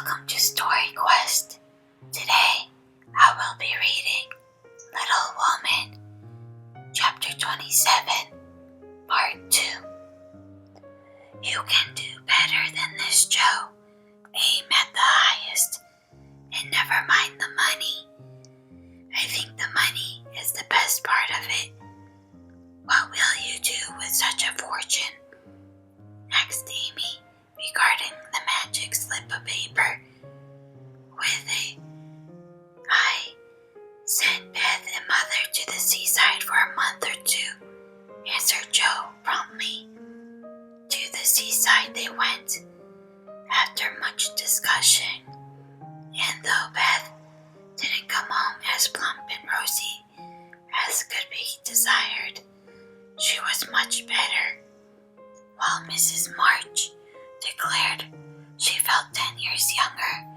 Welcome to Story Quest. Today, I will be reading Little Woman, Chapter 27, Part 2. You can do better than this, Joe. Aim at the highest, and never mind the money. I think the money is the best part of it. What will you do with such a fortune? Asked Amy, regarding the magic slip of paper. I sent Beth and Mother to the seaside for a month or two, answered Joe promptly. To the seaside they went, after much discussion, and though Beth didn't come home as plump and rosy as could be desired, she was much better, while Mrs. March declared she felt 10 years younger,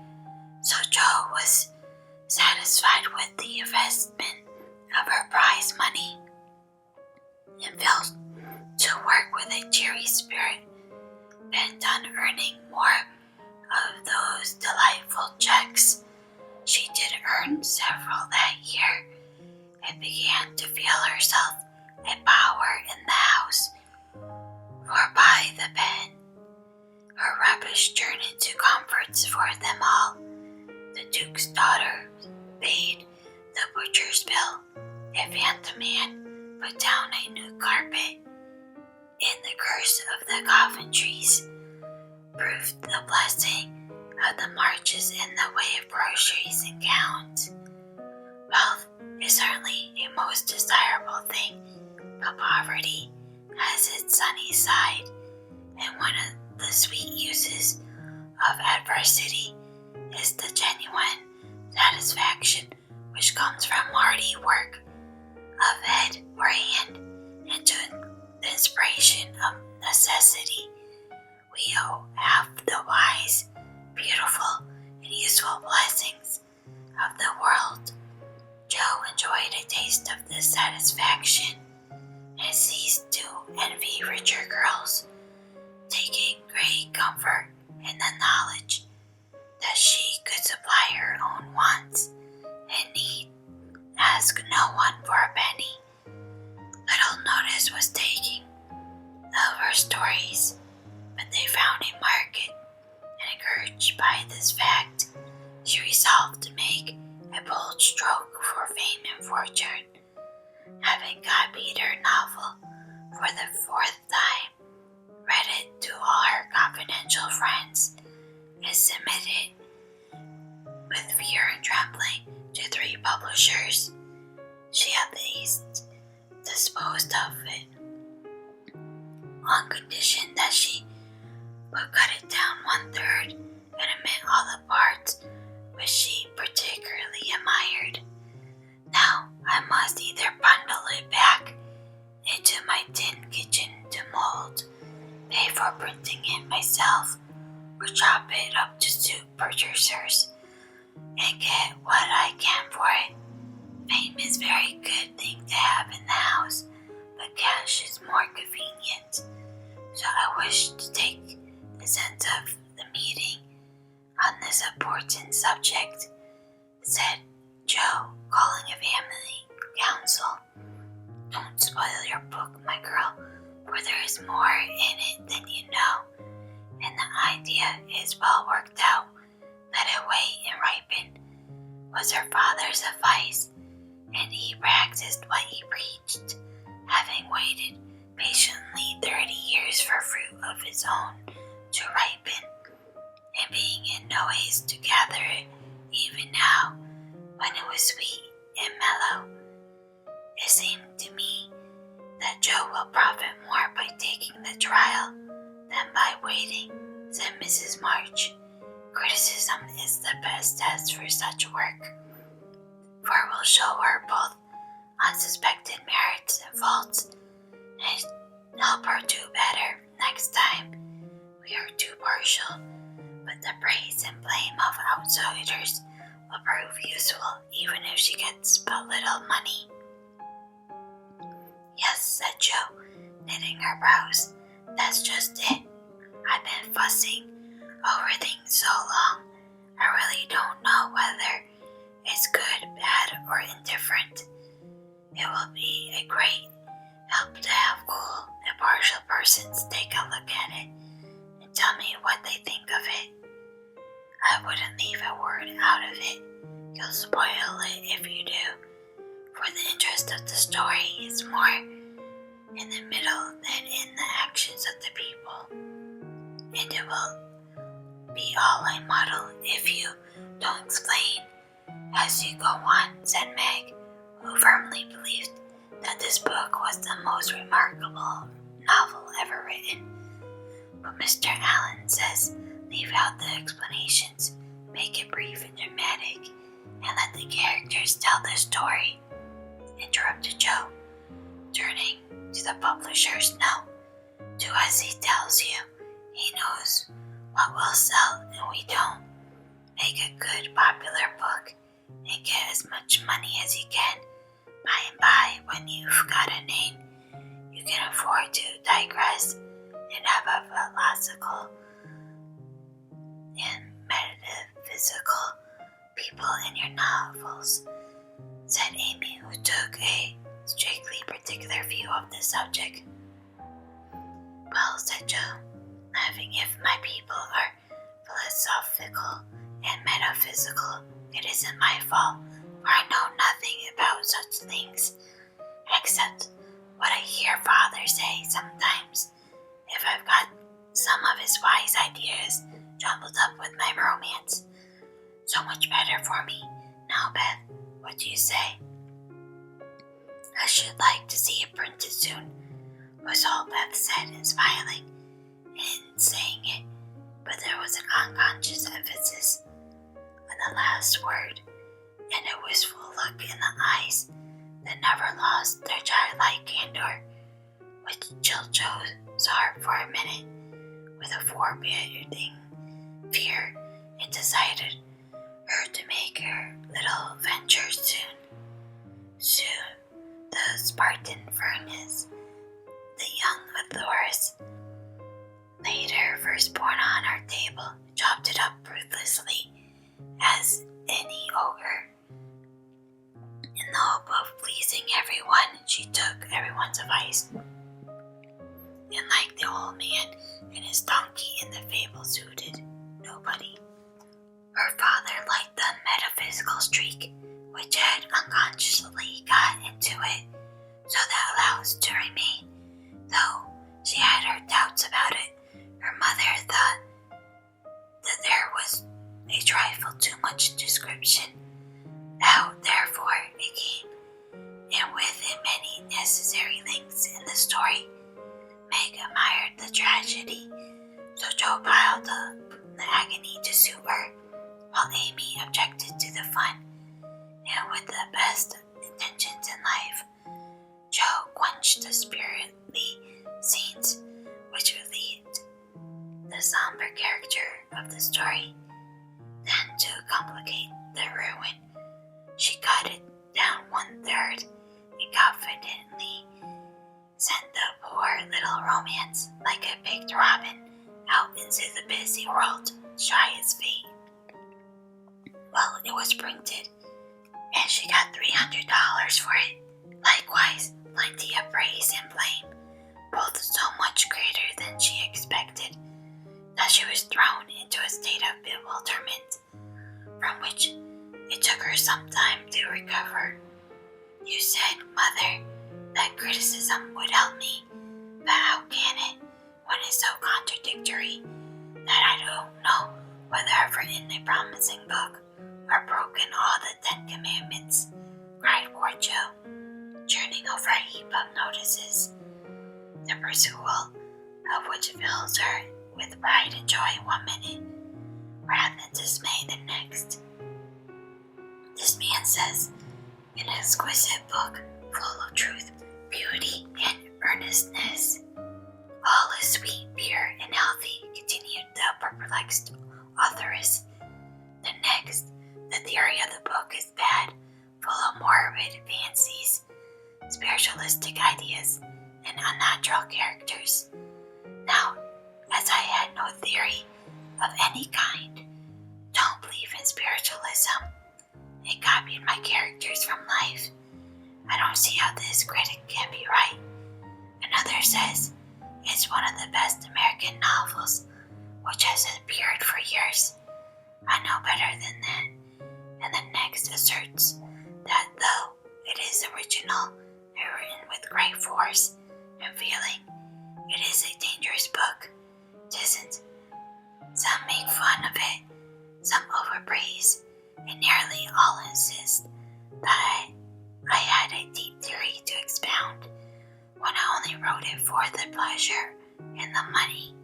so Joe was satisfied with the investment of her prize money and fell to work with a cheery spirit, bent on earning more of those delightful checks. She did earn several that year and began to feel herself a power in the house, for by the pen her rubbish turned into comforts for them all. The Duke's daughter paid the butcher's bill. A phantom man put down a new carpet. And the curse of the coffin trees proved the blessing of the Marches in the way of groceries and gowns. Wealth is certainly a most desirable thing, but poverty has its sunny side, and one of the sweet uses of adversity is the genuine satisfaction which comes from hearty work of head or hand into the inspiration of necessity. We owe half the wise, beautiful, and useful blessings of the world. Joe enjoyed a taste of this satisfaction and ceased to envy richer girls, taking great comfort in the knowledge that she could supply her own wants and need ask no one for a penny. Little notice was taken of her stories, but they found a market, and encouraged by this fact, she resolved to make a bold stroke for fame and fortune. Having copied her novel for the 4th time, read it to all her confidential friends, and submitted with fear and trembling to 3 publishers, she at least disposed of it, on condition that she would cut it down 1/3 and omit all the parts which she particularly admired. Now I must either bundle it back into my tin kitchen to mold, pay for printing it myself, or chop it up to suit purchasers, and get what I can for it. Fame is a very good thing to have in the house, but cash is more convenient, so I wish to take the sense of the meeting on this important subject, said Joe, calling a family council. Don't spoil your book, my girl, for there is more in it than you know, and the idea is well worked out. Let it wait and ripen, was her father's advice, and he practiced what he preached, having waited patiently 30 years for fruit of his own to ripen, and being in no haste to gather it, even now, when it was sweet and mellow. It seemed to me that Joe will profit more by taking the trial than by waiting, said Mrs. March. Criticism is the best test for such work, for it will show her both unsuspected merits and faults, and help her do better next time. We are too partial, but the praise and blame of outsiders will prove useful even if she gets but little money. Yes, said Joe, knitting her brows. That's just it. I've been fussing over things so long, I wouldn't leave a word out of it. You'll spoil it if you do, for the interest of the story is more in the middle than in the actions of the people, and it will be all a muddle if you don't explain as you go on, said Meg, who firmly believed that this book was the most remarkable novel ever written. But Mr. Allen says leave out the explanations, make it brief and dramatic, and let the characters tell their story, interrupted Joe, turning to the publishers. No, do as he tells you. He knows what will sell and we don't. Make a good, popular book and get as much money as you can. By and by, when you've got a name, you can afford to digress and have a philosophical and metaphysical people in your novels, said Amy, who took a strictly particular view of the subject. Well, said Joe, laughing, if my people are philosophical and metaphysical, it isn't my fault, for I know nothing about such things, except what I hear Father say sometimes. If I've got some of his wise ideas jumbled up with my romance, so much better for me. Now, Beth, what do you say? I should like to see it printed soon, was all Beth said, and smiling in saying it, but there was an unconscious emphasis on the last word, and a wistful look in the eyes that never lost their childlike candor, which chilled Joe's heart for a minute with a forbidding fear, and decided her to make her little venture soon. Soon, the Spartan furnace, the young Athorus, laid her firstborn on her table, chopped it up ruthlessly as any ogre. In the hope of pleasing everyone, she took everyone's advice, and like the old man and his donkey in the fable, suited nobody. Her father liked the metaphysical streak, which had unconsciously got into it, so that allows to remain, though she had her doubts about it. Her mother thought that there was a trifle too much description, how therefore it came, and with it many necessary links in the story. Meg admired the tragedy, so Joe piled up the agony to suit her, while Amy objected to the fun, and with the best intentions in life, Joe quenched the spiritly scenes which relieved the somber character of the story. Then, to complicate the ruin, she cut it down 1/3 and confidently sent the poor little romance, like a picked robin, out into the busy world to try its fate. Well, it was printed, and she got $300 for it. Likewise, plenty of praise and blame, both so much greater than she expected, that she was thrown into a state of bewilderment, from which it took her some time to recover. You said, Mother, that criticism would help me, but how can it, when it's so contradictory that I don't know whether I've written a promising book or broken all the 10 Commandments, cried poor Joe, turning over a heap of notices, the perusal of which fills her with pride and joy 1 minute, wrath and dismay the next. This man says, an exquisite book full of truth, beauty, and earnestness. All is sweet, pure, and healthy, continued the perplexed authoress. The next, the theory of the book is bad, full of morbid fancies, spiritualistic ideas, and unnatural characters. Now, as I had no theory of any kind, don't believe in spiritualism, and copied my characters from life, I don't see how this critic can be right. Another says it's one of the best American novels which has appeared for years. I know asserts that though it is original and written with great force and feeling, it is a dangerous book. It isn't. Some make fun of it, some overpraise, and nearly all insist that I had a deep theory to expound when I only wrote it for the pleasure and the money.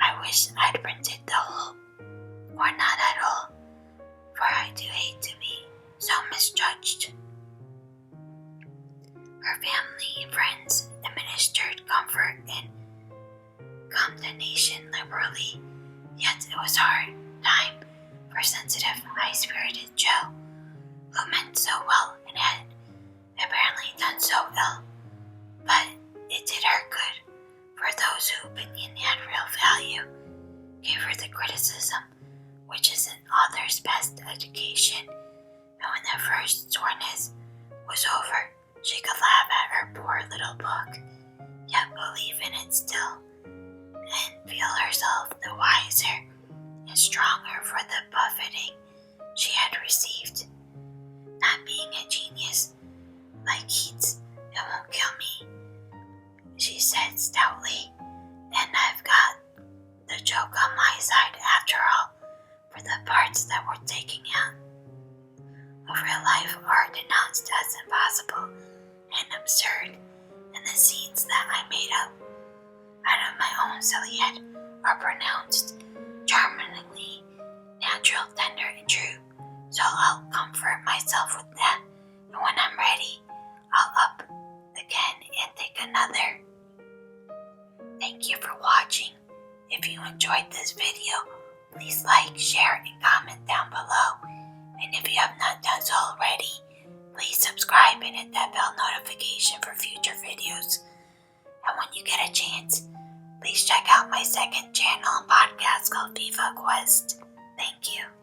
I wish I'd printed the whole, or not at all, for I do hate to be so misjudged. Her family and friends administered comfort and condemnation liberally, yet it was hard time for sensitive, high-spirited Jo, who meant so well and had apparently done so ill, but it did her good, for those whose opinion had real value gave her the criticism which is an author's best education, and when the first soreness was over, she could laugh at her poor little book, yet believe in it still, and feel herself the wiser and stronger for the buffeting she had received. Not being a genius like Keats, it won't kill me, she said stoutly, and I've got the joke on my side after all, for the parts that were taken out of real life are denounced as impossible and absurd, and the scenes that I made up out of my own silly head are pronounced charmingly natural, tender, and true, so I'll comfort myself with that, and when I'm ready, I'll up again and take another. Thank you for watching. If you enjoyed this video, please like, share, and comment down below. And if you have not done so already, please subscribe and hit that bell notification for future videos. And when you get a chance, please check out my second channel and podcast called Viva Quest. Thank you.